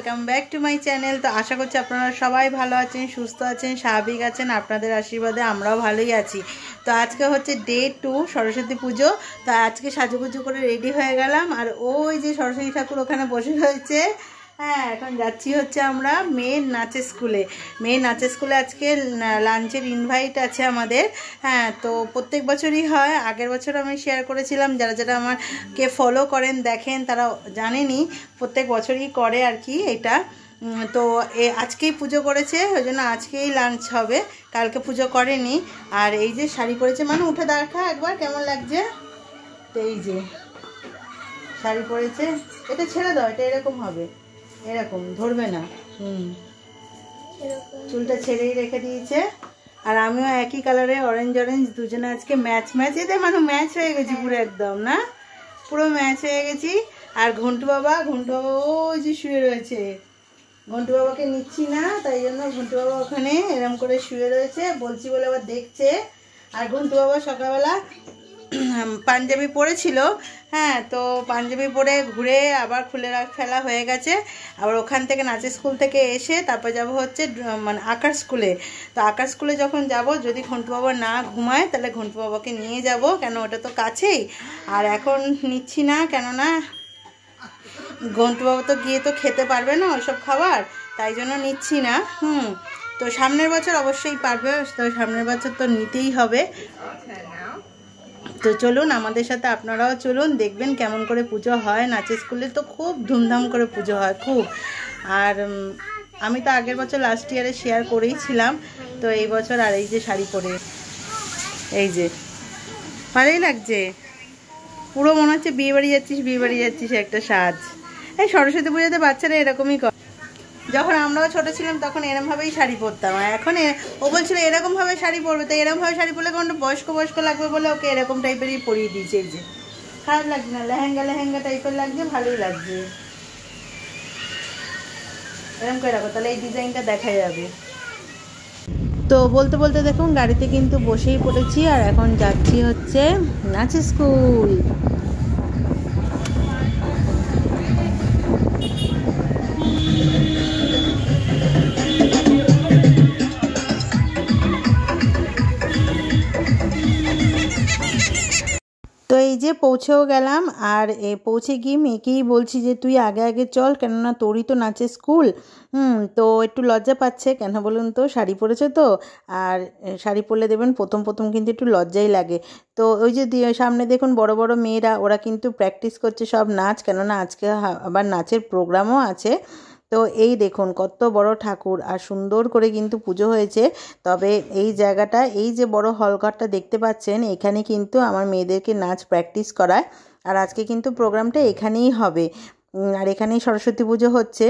Welcome back to my channel. তো আশা করছি আপনারা সবাই ভালো আছেন, সুস্থ আছেন, স্বাভাবিক আছেন। আপনাদের আশীর্বাদে আমরাও ভালোই আছি। তো আজকে হচ্ছে ডে 2 সরস্বতী পুজো। তো আজকে সাজুগুজু করে রেডি হয়ে গেলাম, আর ওই যে সরস্বতী ঠাকুর ওখানে বসে রয়েছে। হ্যাঁ, এখন যাচ্ছি হচ্ছে আমরা মেয়ের নাচের স্কুলে। মেয়ের নাচের স্কুলে আজকে লাঞ্চের ইনভাইট আছে আমাদের। হ্যাঁ, তো প্রত্যেক বছরই হয়। আগের বছর আমি শেয়ার করেছিলাম, যারা যারা আমাকে ফলো করেন দেখেন তারা জানেনই, প্রত্যেক বছরই করে আর কি এটা। তো আজকেই পুজো করেছে, ওই জন্য আজকেই লাঞ্চ হবে, কালকে পুজো করেনি। আর এই যে শাড়ি পরেছে, মানে উঠে দেখা একবার কেমন লাগছে। তো এই যে শাড়ি পরেছে, এটা ছেড়ে দাও, এটা এরকম হবে, এরকম ধরবে না। চুলটা ছেড়েই রেখে দিয়েছে। আর আমিও একই কালারে অরেঞ্জ অরেঞ্জ, দুজনে আজকে ম্যাচ ম্যাচ। এতে মানে ম্যাচ হয়ে গেছি পুরো, একদম না পুরো ম্যাচ হয়ে গেছি। আর ঘন্টু বাবা ওই যে শুয়ে রয়েছে, ঘন্টু বাবাকে নিচ্ছি না, তাই জন্য ঘন্টু বাবা ওখানে এরম করে শুয়ে রয়েছে, বলছি বলে আবার দেখছে। আর ঘন্টু বাবা সকালবেলা পাঞ্জাবি পরেছিল। হ্যাঁ, তো পাঞ্জাবি পরে ঘুরে আবার খুলে ফেলা হয়ে গেছে। আবার ওখান থেকে নাচের স্কুল থেকে এসে তারপর যাব হচ্ছে মানে আঁকার স্কুলে। তো আঁকার স্কুলে যখন যাব, যদি ঘন্টু বাবা না ঘুমায় তাহলে ঘন্টু বাবাকে নিয়ে যাব, কেন ওটা তো কাছেই। আর এখন নিচ্ছি না, কেননা ঘন্টু বাবা তো গিয়ে তো খেতে পারবে না ওইসব খাবার, তাই জন্য নিচ্ছি না। তো সামনের বছর অবশ্যই পারবে, তো সামনের বছর তো নিতেই হবে। তো চলুন আমাদের সাথে আপনারাও চলুন, দেখবেন কেমন করে পুজো হয়। নাচের স্কুলে তো খুব ধুমধাম করে পুজো হয় খুব। আর আমি তো আগের বছর লাস্ট ইয়ারে শেয়ার করেইছিলাম, তো এই বছর আর এই যে শাড়ি পরে, এই যে ভালোই লাগছে, পুরো মনে হচ্ছে বিয়ে বাড়ি যাচ্ছিস একটা সাজ। এই সরস্বতী পুজোতে বাচ্চারা এরকমই করে। যখন আমরাও ছোটো ছিলাম তখন এরমভাবেই শাড়ি পরতাম, আর এখন ও বলছিল এরকমভাবে শাড়ি পরবে, তো এরকমভাবে শাড়ি পরলে কোনো বয়স্ক লাগবে বলে ওকে এরকম টাইপেরই পরিয়ে দিয়েছে। এই যে খারাপ লাগছে না, লেহেঙ্গা টাইপের লাগছে, ভালোই লাগছে। এরকম করে রাখো, তাহলে এই ডিজাইনটা দেখা যাবে। তো বলতে বলতে দেখুন গাড়িতে কিন্তু বসেই পড়েছি, আর এখন যাচ্ছি হচ্ছে নাচের স্কুল। তো এই যে পৌঁছেও গেলাম, আর পৌঁছে গিয়ে মেয়েকেই বলছি যে তুই আগে আগে চল, কেননা তোরই তো নাচের স্কুল। তো একটু লজ্জা পাচ্ছে, কেন বলুন তো, শাড়ি পরেছে তো। আর শাড়ি পরলে দেবেন প্রথম কিন্তু একটু লজ্জাই লাগে। তো ওই যে সামনে দেখুন বড় বড় মেয়েরা, ওরা কিন্তু প্র্যাকটিস করছে সব নাচ, কেননা আজকে আবার নাচের প্রোগ্রামও আছে। তো এই দেখুন কত বড় ঠাকুর, আর সুন্দর করে কিন্তু পুজো হয়েছে। তবে এই জায়গাটা, এই যে বড় হলঘরটা দেখতে পাচ্ছেন, এখানে কিন্তু আমার মেয়েদেরকে নাচ প্র্যাকটিস করায়। আর আজকে কিন্তু প্রোগ্রামটা এখানেই হবে, আর এখানেই সরস্বতী পুজো হচ্ছে।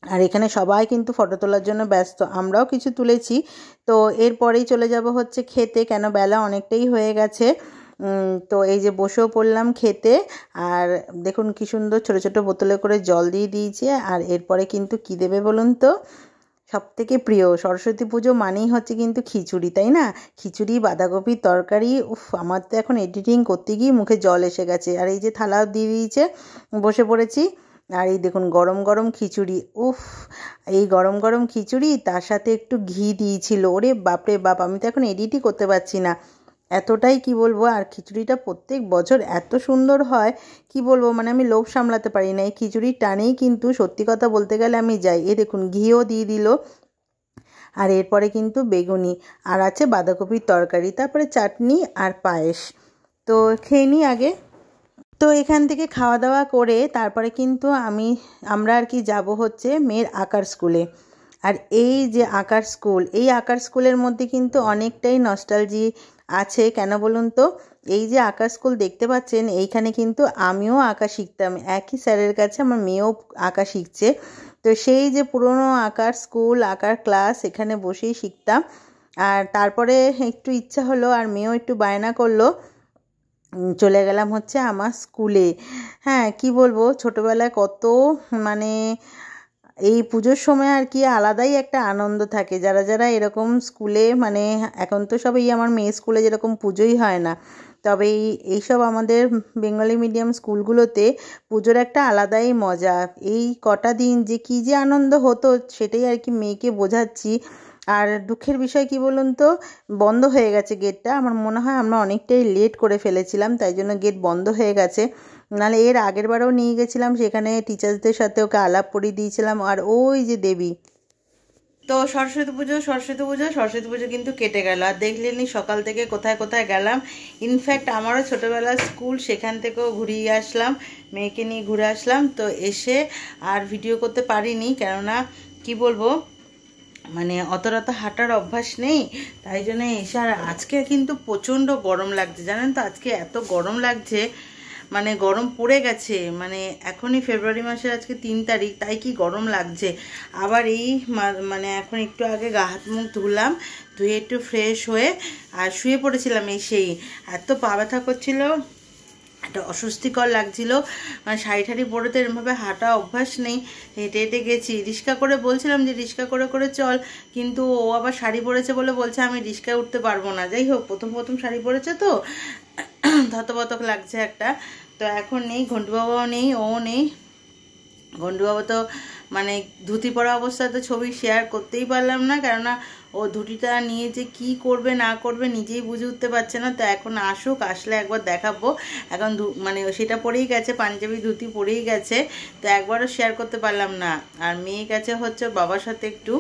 আর এখানে সবাই কিন্তু ফটো তোলার জন্য ব্যস্ত, আমরাও কিছু তুলেছি। তো এরপরেই চলে যাব হচ্ছে খেতে, কেন বেলা অনেকটাই হয়ে গেছে। তো এই যে বসেও পড়লাম খেতে। আর দেখুন কি সুন্দর ছোট ছোট বোতলে করে জল দিয়ে দিয়েছে। আর এরপরে কিন্তু কি দেবে বলুন তো, সবথেকে প্রিয় সরস্বতী পুজো মানেই হচ্ছে কিন্তু খিচুড়ি, তাই না? খিচুড়ি, বাঁধাকপির তরকারি, আমার তো এখন এডিটিং করতে গিয়ে মুখে জল এসে গেছে। আর এই যে থালাও দিয়ে দিয়েছে, বসে পড়েছি। আর এই দেখুন গরম গরম খিচুড়ি, এই গরম গরম খিচুড়ি, তার সাথে একটু ঘি দিয়েছিল। ওরে বাপরে বাপ, আমি তো এখন এডিটই করতে পারছি না, এতটাই কি বলবো। আর খিচুড়িটা প্রত্যেক বছর এত সুন্দর হয়, কি বলবো, মানে আমি লোভ সামলাতে পারি না। এই খিচুড়ির টানেই কিন্তু সত্যি কথা বলতে গেলে আমি যাই। দেখুন ঘিও দিয়ে দিল। আর এরপরে কিন্তু বেগুনি, আর আছে বাঁধাকপির তরকারি, তারপরে চাটনি আর পায়েস। তো খেয়ে নিই আগে। তো এখান থেকে খাওয়া দাওয়া করে তারপরে কিন্তু আমরা আর কি যাব হচ্ছে মেয়ের আঁকার স্কুলে। আর এই যে আঁকার স্কুল, এই আঁকার স্কুলের মধ্যে কিন্তু অনেকটাই নস্টালজি আছে, কেন বলুন তো। এই যে আঁকার স্কুল দেখতে পাচ্ছেন, এইখানে কিন্তু আমিও আঁকা শিখতাম, একই স্যারের কাছে আমার মেয়েও আঁকা শিখছে। তো সেই যে পুরনো আঁকার স্কুল, আঁকার ক্লাস, এখানে বসেই শিখতাম। আর তারপরে একটু ইচ্ছা হলো, আর মেয়েও একটু বায়না করলো, চলে গেলাম হচ্ছে আমার স্কুলে। হ্যাঁ, কি বলবো, ছোটোবেলায় কত মানে এই পুজোর সময় আর কি আলাদাই একটা আনন্দ থাকে। যারা যারা এরকম স্কুলে, মানে এখন তো সব এই আমার মেয়ে স্কুলে যেরকম পুজোই হয় না, তবে এইসব আমাদের বেঙ্গলি মিডিয়াম স্কুলগুলোতে পুজোর একটা আলাদাই মজা। এই কটা দিন যে কী যে আনন্দ হতো সেটাই আর কি মেয়েকে বোঝাচ্ছি। আর দুঃখের বিষয় কি বলুন তো, বন্ধ হয়ে গেছে গেটটা। আমার মনে হয় আমরা অনেকটাই লেট করে ফেলেছিলাম, তাই জন্য গেট বন্ধ হয়ে গেছে। নাহলে এর আগের বারেও নিয়ে গেছিলাম, সেখানে টিচার্সদের সাথে ওকে আলাপ পরিয়ে দিয়েছিলাম। আর ওই যে দেবী, তো সরস্বতী পুজো কিন্তু কেটে গেল। আর দেখলেনি সকাল থেকে কোথায় কোথায় গেলাম। ইনফ্যাক্ট আমারও ছোটোবেলার স্কুল, সেখান থেকেও ঘুরিয়ে আসলাম, মেয়েকে নিয়ে ঘুরে আসলাম। তো এসে আর ভিডিও করতে পারিনি, কেননা কি বলবো, মানে অতটা হাঁটার অভ্যাস নেই, তাই জন্য এসে। আর আজকে কিন্তু প্রচণ্ড গরম লাগছে, জানেন তো, আজকে এত গরম লাগছে, মানে গরম পড়ে গেছে। মানে এখনই ফেব্রুয়ারি মাসের আজকে 3 তারিখ, তাই কি গরম লাগছে। আবার এই মানে এখন একটু আগে গা হাত মুখ ধুলাম, ধুয়ে একটু ফ্রেশ হয়ে আর শুয়ে পড়েছিলাম। এসেই এত পা ব্যথা করছিল, একটা অস্বস্তিকর লাগছিল। মানে শাড়ি ঠাড়ি পরে তো এরমভাবে হাঁটা অভ্যাস নেই, হেঁটে হেঁটে গেছি। রিক্সা করে বলছিলাম যে রিক্সা করে করে চল, কিন্তু ও আবার শাড়ি পরেছে বলে বলছে আমি রিক্সায় উঠতে পারবো না। যাই হোক, প্রথম প্রথম শাড়ি পরেছে তো ধতপতক লাগছে একটা। তো এখন নেই, ঘন্টু বাবাও নেই, ও নেই। ঘন্টু বাবা তো মানে ধুতি পরা অবস্থায় তো ছবি শেয়ার করতেই পারলাম না, কেননা ও ধুতিটা নিয়ে যে কি করবে না করবে নিজেই বুঝে উঠতে পারছে না। তো এখন আসুক, আসলে একবার দেখাবো। এখন মানে সেটা পরেই গেছে, পাঞ্জাবি ধুতি পরেই গেছে, তো একবারও শেয়ার করতে পারলাম না। আর মেয়ে গেছে হচ্ছে বাবার সাথে একটু।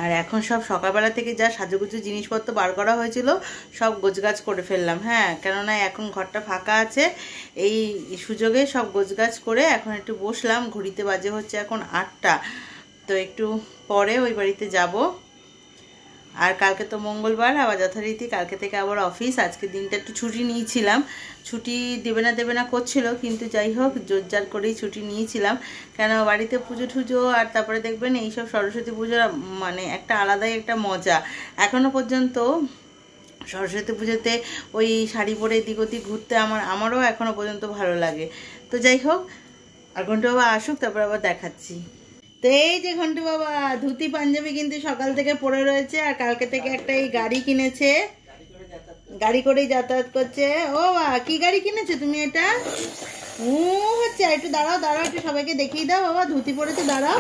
আর এখন সব সকালবেলা থেকে যা সাজুগুজু জিনিসপত্র বার করা হয়েছিল সব গোছগাছ করে ফেললাম। হ্যাঁ, কেননা এখন ঘরটা ফাঁকা আছে, এই সুযোগে সব গোছগাছ করে এখন একটু বসলাম। ঘড়িতে বাজে হচ্ছে এখন 8টা, তো একটু পরে ওই বাড়িতে যাব। আর কালকে তো মঙ্গলবার, আবার যথারীতি কালকে থেকে আবার অফিস। আজকে দিনটা একটু ছুটি নিয়েছিলাম, ছুটি দেবে না করছিল, কিন্তু যাই হোক জোরজার করেই ছুটি নিয়েছিলাম। কেন বাড়িতে পুজো টুজো, আর তারপরে দেখবেন এইসব সরস্বতী পুজোর মানে একটা আলাদাই একটা মজা। এখনও পর্যন্ত সরস্বতী পুজোতে ওই শাড়ি পরে এদিক ওদিক ঘুরতে আমারও এখনও পর্যন্ত ভালো লাগে। তো যাই হোক, আর ঘন্টু বাবা আসুক, তারপর আবার দেখাচ্ছি। তো এই যে ঘন্টু বাবা ধুতি পাঞ্জাবি কিন্তু সকাল থেকে পরে রয়েছে, আর কালকে থেকে একটা এই গাড়ি কিনেছে, গাড়ি করেই যাতায়াত করছে। ও বা কি গাড়ি কিনেছে তুমি এটা? হচ্ছে, একটু দাঁড়াও দাঁড়াও, একটু সবাইকে দেখিয়ে দাও। বাবা ধুতি পরেছে, দাঁড়াও,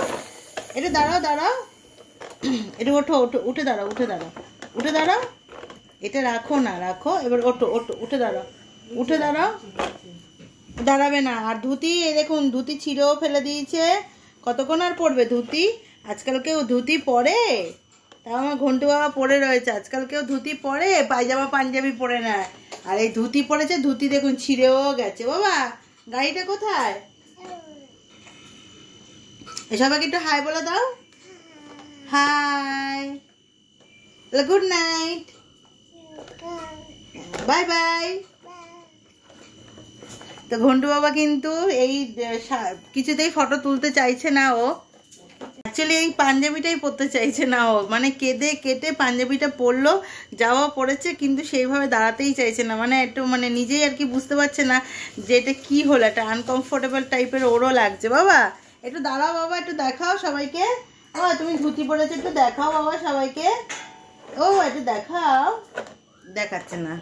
একটু দাঁড়াও দাঁড়াও, একটু ওঠো ওঠো, উঠে দাঁড়াও উঠে দাঁড়াও উঠে দাঁড়াও, এটা রাখো না, রাখো, এবার ওঠো ওঠো, উঠে দাঁড়াও উঠে দাঁড়াও, দাঁড়াবে না। আর ধুতি, এই দেখুন ধুতি ছিঁড়েও ফেলে দিয়েছে। কতক্ষণ আর পরবে ধুতি? আজকাল কেউ ধুতি পরে? তাও আমার ঘন্টু বাবা পরে রয়েছে। আজকাল কেউ ধুতি পরে? পায়জামা পাঞ্জাবি পরে নেয়, আর এই ধুতি পরেছে, ধুতি দেখুন ছিঁড়েও গেছে। বাবা গাড়িটা কোথায়? সবাইকে একটু হাই বলে দাও, hi, good night, bye bye. তো ঘন্টু বাবা কিন্তু এই কিছুতেই ফটো তুলতে চাইছে না। ও অ্যাকচুয়ালি এই পাঞ্জাবিটাই পরতে চাইছে না। ও মানে কেঁদে কেটে পাঞ্জাবিটা পরলো, যাওয়া পড়েছে, কিন্তু সেইভাবে দাঁড়াতেই চাইছে না। মানে একটু মানে নিজেই আর কি বুঝতে পারছে না যে এটা কী হলো, একটা আনকমফোর্টেবল টাইপের ওরও লাগছে। বাবা একটু দাঁড়াও, বাবা একটু দেখাও সবাইকে। বাবা তুমি ধুতি পরেছো, একটু দেখাও বাবা সবাইকে। ও একটু দেখাও, দেখাচ্ছে না।